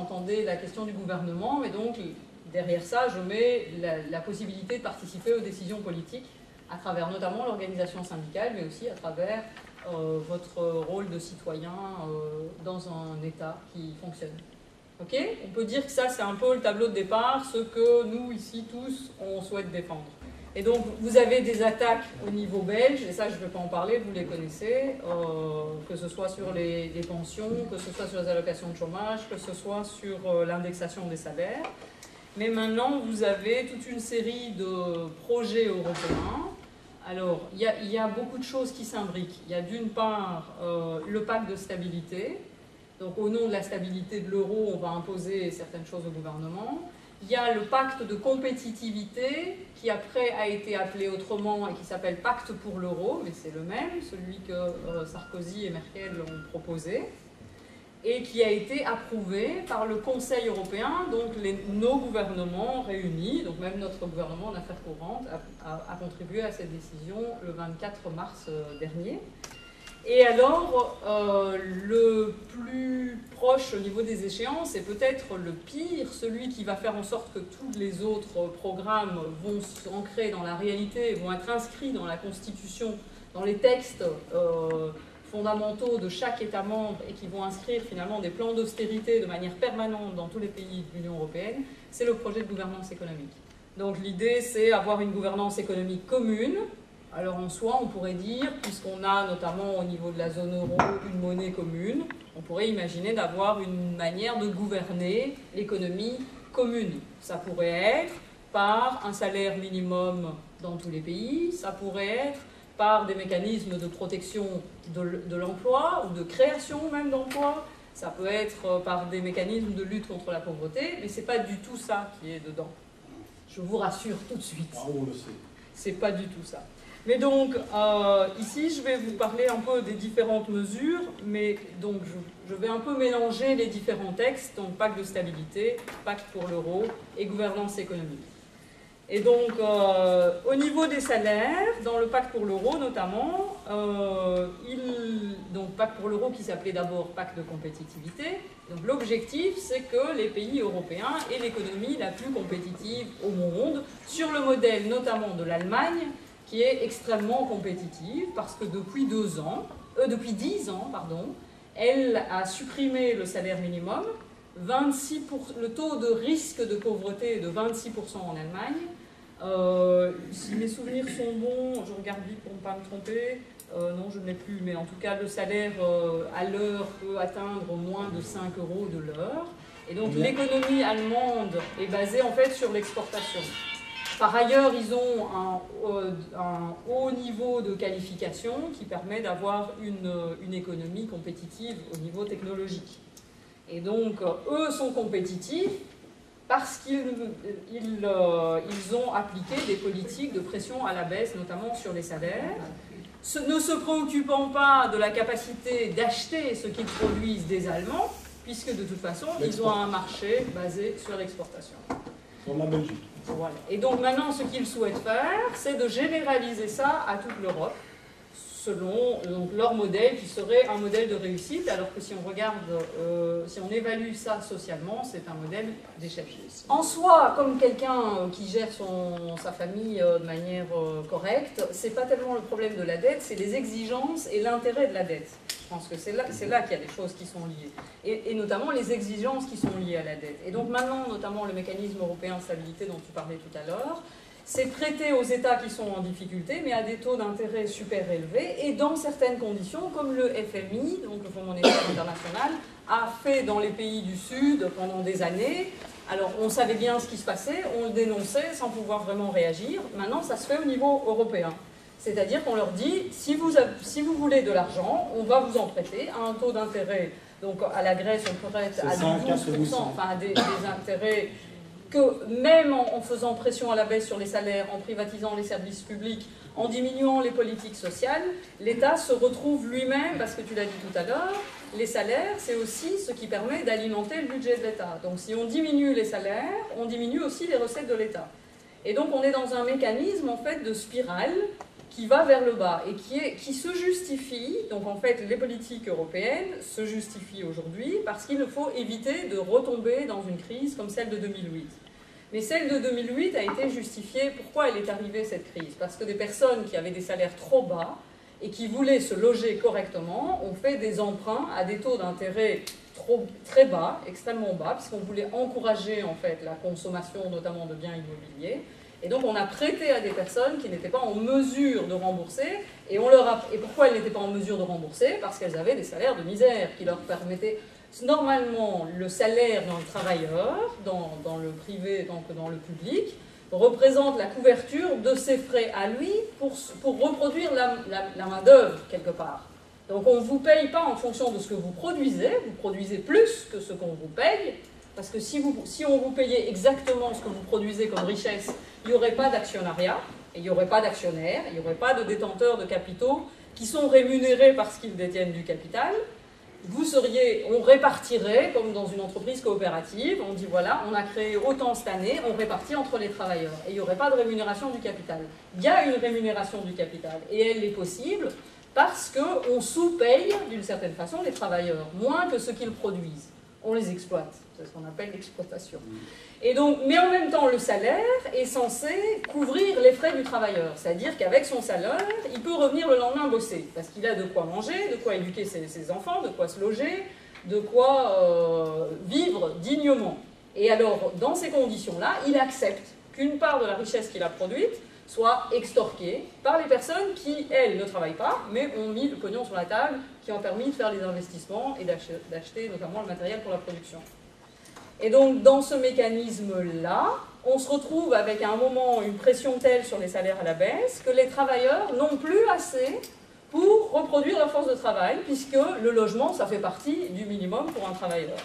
entendez la question du gouvernement, mais donc derrière ça, je mets la possibilité de participer aux décisions politiques à travers notamment l'organisation syndicale, mais aussi à travers votre rôle de citoyen dans un État qui fonctionne. Ok? On peut dire que ça, c'est un peu le tableau de départ, ce que nous, ici, tous, on souhaite défendre. Et donc, vous avez des attaques au niveau belge, et ça, je ne vais pas en parler, vous les connaissez, que ce soit sur les pensions, que ce soit sur les allocations de chômage, que ce soit sur l'indexation des salaires. Mais maintenant, vous avez toute une série de projets européens. Alors, il y a beaucoup de choses qui s'imbriquent. Il y a d'une part le pacte de stabilité. Donc, au nom de la stabilité de l'euro, on va imposer certaines choses au gouvernement. Il y a le pacte de compétitivité, qui après a été appelé autrement et qui s'appelle pacte pour l'euro, mais c'est le même, celui que Sarkozy et Merkel ont proposé, et qui a été approuvé par le Conseil européen, donc nos gouvernements réunis, donc même notre gouvernement en affaires courantes a contribué à cette décision le 24 mars dernier. Et alors, le plus proche au niveau des échéances, et peut-être le pire, celui qui va faire en sorte que tous les autres programmes vont s'ancrer dans la réalité, vont être inscrits dans la Constitution, dans les textes fondamentaux de chaque État membre et qui vont inscrire finalement des plans d'austérité de manière permanente dans tous les pays de l'Union européenne, c'est le projet de gouvernance économique. Donc l'idée, c'est avoir une gouvernance économique commune. Alors en soi, on pourrait dire, puisqu'on a notamment au niveau de la zone euro une monnaie commune, on pourrait imaginer d'avoir une manière de gouverner l'économie commune. Ça pourrait être par un salaire minimum dans tous les pays, ça pourrait être par des mécanismes de protection de l'emploi ou de création même d'emplois, ça peut être par des mécanismes de lutte contre la pauvreté, mais ce n'est pas du tout ça qui est dedans. Je vous rassure tout de suite. Ah, on le sait. C'est pas du tout ça. Mais donc, ici, je vais vous parler un peu des différentes mesures, mais donc je vais un peu mélanger les différents textes, donc pacte de stabilité, pacte pour l'euro et gouvernance économique. Et donc, au niveau des salaires, dans le pacte pour l'euro notamment, donc pacte pour l'euro qui s'appelait d'abord pacte de compétitivité, donc l'objectif c'est que les pays européens aient l'économie la plus compétitive au monde, sur le modèle notamment de l'Allemagne, qui est extrêmement compétitive, parce que depuis 10 ans, elle a supprimé le salaire minimum, le taux de risque de pauvreté est de 26% en Allemagne. Si mes souvenirs sont bons, je regarde vite pour ne pas me tromper, non je ne l'ai plus, mais en tout cas le salaire à l'heure peut atteindre moins de 5 € de l'heure. Et donc l'économie allemande est basée en fait sur l'exportation. Par ailleurs, ils ont un haut niveau de qualification qui permet d'avoir une économie compétitive au niveau technologique. Et donc, eux sont compétitifs parce qu'ils ont appliqué des politiques de pression à la baisse, notamment sur les salaires, ne se préoccupant pas de la capacité d'acheter ce qu'ils produisent des Allemands, puisque de toute façon, ils ont un marché basé sur l'exportation. Sur la Belgique. Voilà. Et donc maintenant, ce qu'ils souhaitent faire, c'est de généraliser ça à toute l'Europe, selon donc, leur modèle, qui serait un modèle de réussite, alors que si on regarde, si on évalue ça socialement, c'est un modèle d'échec. En soi, comme quelqu'un qui gère sa famille de manière correcte, c'est pas tellement le problème de la dette, c'est les exigences et l'intérêt de la dette. Je pense que c'est là qu'il y a des choses qui sont liées, et notamment les exigences qui sont liées à la dette. Et donc maintenant, notamment le mécanisme européen de stabilité dont tu parlais tout à l'heure, c'est prêté aux États qui sont en difficulté, mais à des taux d'intérêt super élevés, et dans certaines conditions, comme le FMI, donc le Fonds monétaire international, a fait dans les pays du Sud pendant des années. Alors on savait bien ce qui se passait, on le dénonçait sans pouvoir vraiment réagir. Maintenant, ça se fait au niveau européen. C'est-à-dire qu'on leur dit, si vous voulez de l'argent, on va vous en prêter à un taux d'intérêt. Donc à la Grèce, on prête à 12%, enfin des intérêts que même en faisant pression à la baisse sur les salaires, en privatisant les services publics, en diminuant les politiques sociales, l'État se retrouve lui-même, parce que tu l'as dit tout à l'heure, les salaires, c'est aussi ce qui permet d'alimenter le budget de l'État. Donc si on diminue les salaires, on diminue aussi les recettes de l'État. Et donc on est dans un mécanisme en fait de spirale qui va vers le bas et qui se justifie, donc en fait les politiques européennes se justifient aujourd'hui parce qu'il faut éviter de retomber dans une crise comme celle de 2008. Mais celle de 2008 a été justifiée. Pourquoi elle est arrivée cette crise? Parce que des personnes qui avaient des salaires trop bas et qui voulaient se loger correctement ont fait des emprunts à des taux d'intérêt très bas, extrêmement bas, puisqu'on voulait encourager en fait la consommation notamment de biens immobiliers. Et donc on a prêté à des personnes qui n'étaient pas en mesure de rembourser, et pourquoi elles n'étaient pas en mesure de rembourser? Parce qu'elles avaient des salaires de misère qui leur permettaient... Normalement, le salaire d'un travailleur, dans le privé, donc dans le public, représente la couverture de ses frais à lui pour reproduire la main-d'œuvre quelque part. Donc on ne vous paye pas en fonction de ce que vous produisez plus que ce qu'on vous paye, parce que si on vous payait exactement ce que vous produisez comme richesse, il n'y aurait pas d'actionnariat, et il n'y aurait pas d'actionnaires, il n'y aurait pas de détenteurs de capitaux qui sont rémunérés parce qu'ils détiennent du capital. On répartirait, comme dans une entreprise coopérative, on dit voilà, on a créé autant cette année, on répartit entre les travailleurs. Et il n'y aurait pas de rémunération du capital. Il y a une rémunération du capital, et elle est possible parce qu'on sous-paye, d'une certaine façon, les travailleurs, moins que ce qu'ils produisent. On les exploite, c'est ce qu'on appelle l'exploitation. Et donc, mais en même temps, le salaire est censé couvrir les frais du travailleur. C'est-à-dire qu'avec son salaire, il peut revenir le lendemain bosser, parce qu'il a de quoi manger, de quoi éduquer ses enfants, de quoi se loger, de quoi vivre dignement. Et alors, dans ces conditions-là, il accepte qu'une part de la richesse qu'il a produite soit extorquée par les personnes qui, elles, ne travaillent pas, mais ont mis le pognon sur la table, qui ont permis de faire des investissements et d'acheter notamment le matériel pour la production. Et donc, dans ce mécanisme-là, on se retrouve avec à un moment une pression telle sur les salaires à la baisse que les travailleurs n'ont plus assez pour reproduire leur force de travail, puisque le logement, ça fait partie du minimum pour un travailleur.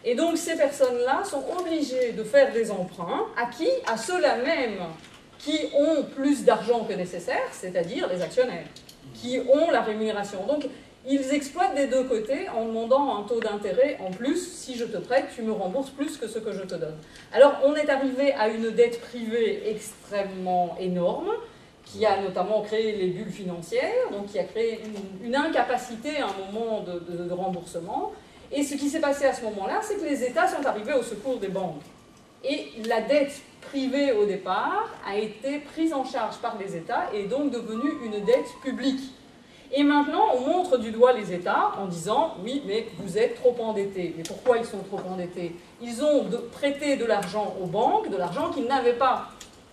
Et donc, ces personnes-là sont obligées de faire des emprunts. À qui? À ceux-là même qui ont plus d'argent que nécessaire, c'est-à-dire les actionnaires, qui ont la rémunération. Donc, ils exploitent des deux côtés en demandant un taux d'intérêt en plus. Si je te prête, tu me rembourses plus que ce que je te donne. Alors, on est arrivé à une dette privée extrêmement énorme, qui a notamment créé les bulles financières, donc qui a créé une incapacité à un moment de remboursement. Et ce qui s'est passé à ce moment-là, c'est que les États sont arrivés au secours des banques. Et la dette privée au départ a été prise en charge par les États et est donc devenue une dette publique. Et maintenant, on montre du doigt les États en disant « oui, mais vous êtes trop endettés ». Mais pourquoi ils sont trop endettés? Ils ont prêté de l'argent aux banques, de l'argent qu'ils n'avaient pas.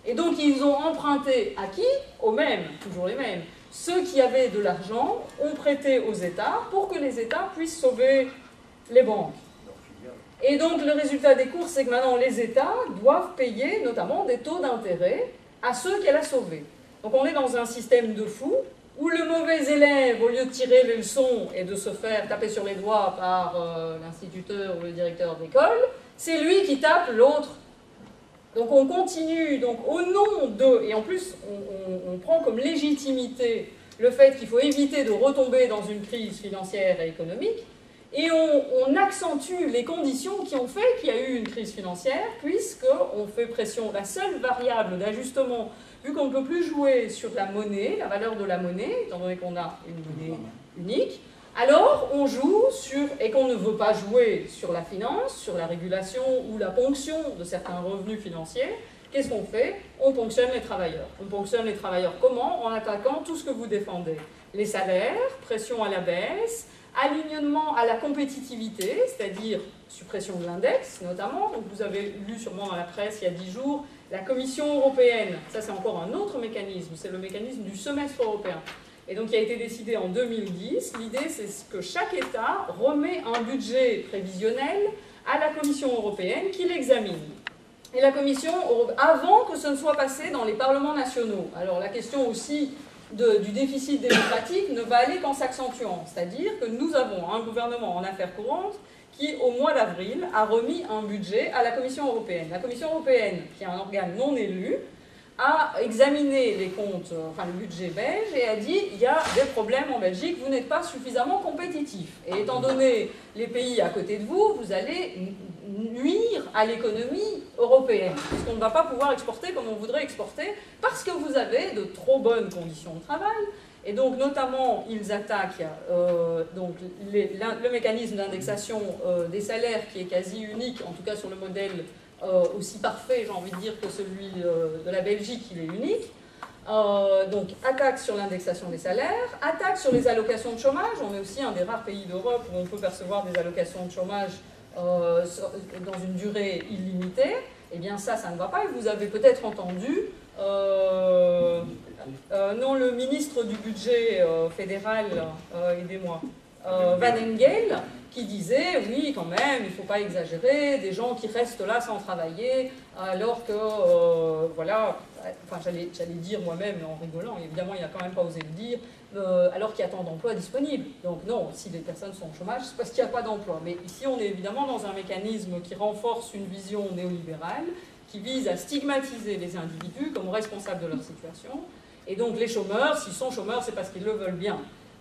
Et donc, ils ont emprunté à qui? Aux mêmes, toujours les mêmes. Ceux qui avaient de l'argent ont prêté aux États pour que les États puissent sauver les banques. Et donc, le résultat des courses, c'est que maintenant, les États doivent payer notamment des taux d'intérêt à ceux qu'elle a sauvés. Donc, on est dans un système de fou où le mauvais élève, au lieu de tirer les leçons et de se faire taper sur les doigts par l'instituteur ou le directeur d'école, c'est lui qui tape l'autre. Donc, on continue, donc au nom de... Et en plus, on prend comme légitimité le fait qu'il faut éviter de retomber dans une crise financière et économique. Et on accentue les conditions qui ont fait qu'il y a eu une crise financière, puisqu'on fait pression. La seule variable d'ajustement, vu qu'on ne peut plus jouer sur la monnaie, la valeur de la monnaie, étant donné qu'on a une monnaie unique, alors on joue sur, et qu'on ne veut pas jouer sur la finance, sur la régulation ou la ponction de certains revenus financiers, qu'est-ce qu'on fait? On ponctionne les travailleurs. On ponctionne les travailleurs comment? En attaquant tout ce que vous défendez. Les salaires, pression à la baisse, alignement à la compétitivité, c'est-à-dire suppression de l'index notamment. Donc vous avez lu sûrement dans la presse il y a 10 jours, la Commission européenne, ça c'est encore un autre mécanisme, c'est le mécanisme du semestre européen. Et donc il a été décidé en 2010, l'idée c'est que chaque État remet un budget prévisionnel à la Commission européenne qui l'examine. Et la Commission, avant que ce ne soit passé dans les parlements nationaux, alors la question aussi du déficit démocratique ne va aller qu'en s'accentuant. C'est-à-dire que nous avons un gouvernement en affaires courantes qui, au mois d'avril, a remis un budget à la Commission européenne. La Commission européenne, qui est un organe non élu, a examiné les comptes, enfin le budget belge, et a dit il y a des problèmes en Belgique, vous n'êtes pas suffisamment compétitif. Et étant donné les pays à côté de vous, vous allez nuire à l'économie européenne, puisqu'on ne va pas pouvoir exporter comme on voudrait exporter, parce que vous avez de trop bonnes conditions de travail. Et donc, notamment, ils attaquent donc le mécanisme d'indexation des salaires qui est quasi unique, en tout cas sur le modèle aussi parfait, j'ai envie de dire, que celui de la Belgique, il est unique. Donc, attaque sur l'indexation des salaires, attaque sur les allocations de chômage. On est aussi un des rares pays d'Europe où on peut percevoir des allocations de chômage dans une durée illimitée. Eh bien, ça ne va pas. Et vous avez peut-être entendu... non, le ministre du budget fédéral, aidez-moi, Van Engel, qui disait, oui, quand même, il ne faut pas exagérer, des gens qui restent là sans travailler, alors que, voilà, enfin, j'allais dire moi-même, en rigolant, évidemment, il n'a quand même pas osé le dire, alors qu'il y a tant d'emplois disponibles. Donc non, si les personnes sont au chômage, c'est parce qu'il n'y a pas d'emploi. Mais ici, on est évidemment dans un mécanisme qui renforce une vision néolibérale, qui vise à stigmatiser les individus comme responsables de leur situation. Et donc les chômeurs, s'ils sont chômeurs, c'est parce qu'ils le veulent bien.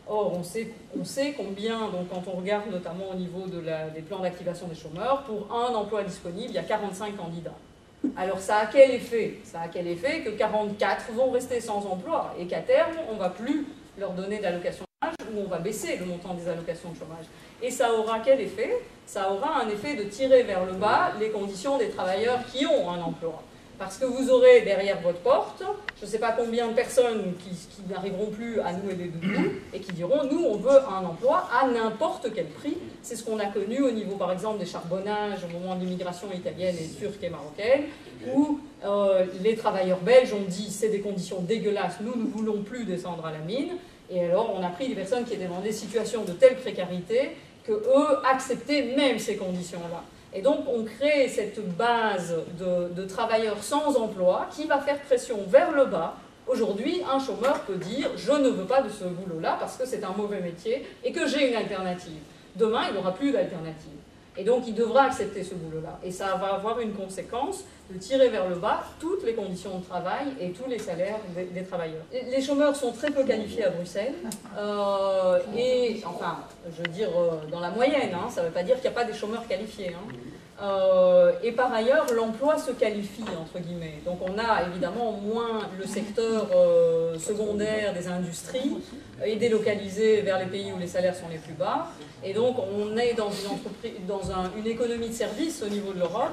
Or, on sait combien, donc, quand on regarde notamment au niveau des plans d'activation des chômeurs, pour un emploi disponible, il y a 45 candidats. Alors ça a quel effet? Ça a quel effet que 44 vont rester sans emploi et qu'à terme, on ne va plus leur donner d'allocation de chômage ou on va baisser le montant des allocations de chômage. Et ça aura quel effet? Ça aura un effet de tirer vers le bas les conditions des travailleurs qui ont un emploi. Parce que vous aurez derrière votre porte, je ne sais pas combien de personnes qui n'arriveront plus à nouer les doudous et qui diront, nous, on veut un emploi à n'importe quel prix. C'est ce qu'on a connu au niveau, par exemple, des charbonnages au moment de l'immigration italienne et turque et marocaine, où les travailleurs belges ont dit, c'est des conditions dégueulasses, nous ne voulons plus descendre à la mine. Et alors, on a pris des personnes qui étaient dans des situations de telle précarité que eux acceptaient même ces conditions-là. Et donc, on crée cette base de travailleurs sans emploi qui va faire pression vers le bas. Aujourd'hui, un chômeur peut dire « je ne veux pas de ce boulot-là parce que c'est un mauvais métier et que j'ai une alternative ». Demain, il n'aura plus d'alternative. Et donc, il devra accepter ce boulot-là. Et ça va avoir une conséquence de tirer vers le bas toutes les conditions de travail et tous les salaires des travailleurs. Les chômeurs sont très peu qualifiés à Bruxelles. Et, enfin, je veux dire, dans la moyenne, hein, ça ne veut pas dire qu'il n'y a pas des chômeurs qualifiés. Hein. Et par ailleurs, l'emploi se qualifie, entre guillemets. Donc on a évidemment moins le secteur secondaire des industries et délocalisé vers les pays où les salaires sont les plus bas. Et donc on est dans une économie de services au niveau de l'Europe.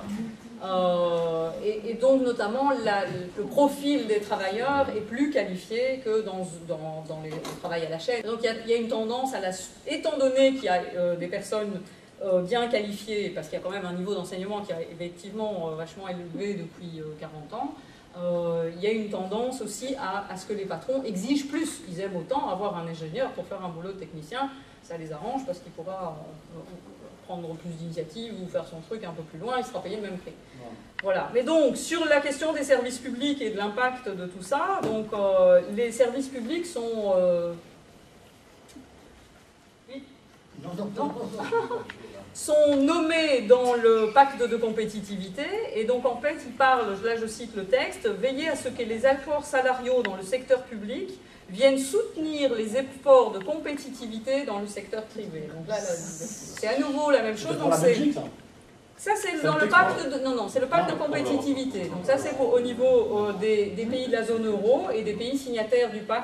Et donc notamment le profil des travailleurs est plus qualifié que dans le travail à la chaîne. Donc il y a une tendance étant donné qu'il y a des personnes bien qualifiées, parce qu'il y a quand même un niveau d'enseignement qui a effectivement vachement élevé depuis 40 ans, il y a une tendance aussi à ce que les patrons exigent plus. Ils aiment autant avoir un ingénieur pour faire un boulot de technicien, ça les arrange parce qu'il pourra prendre plus d'initiatives ou faire son truc un peu plus loin, il sera payé le même prix. Voilà. Mais donc, sur la question des services publics et de l'impact de tout ça, donc, les services publics sont... Oui. Non. Sont nommés dans le pacte de compétitivité, et donc en fait il parle, là je cite le texte, veiller à ce que les efforts salariaux dans le secteur public viennent soutenir les efforts de compétitivité dans le secteur privé. Donc là c'est à nouveau la même chose. Donc ça c'est dans le pacte de, non, c'est le pacte de compétitivité. Donc ça c'est au niveau des pays de la zone euro et des pays signataires du pacte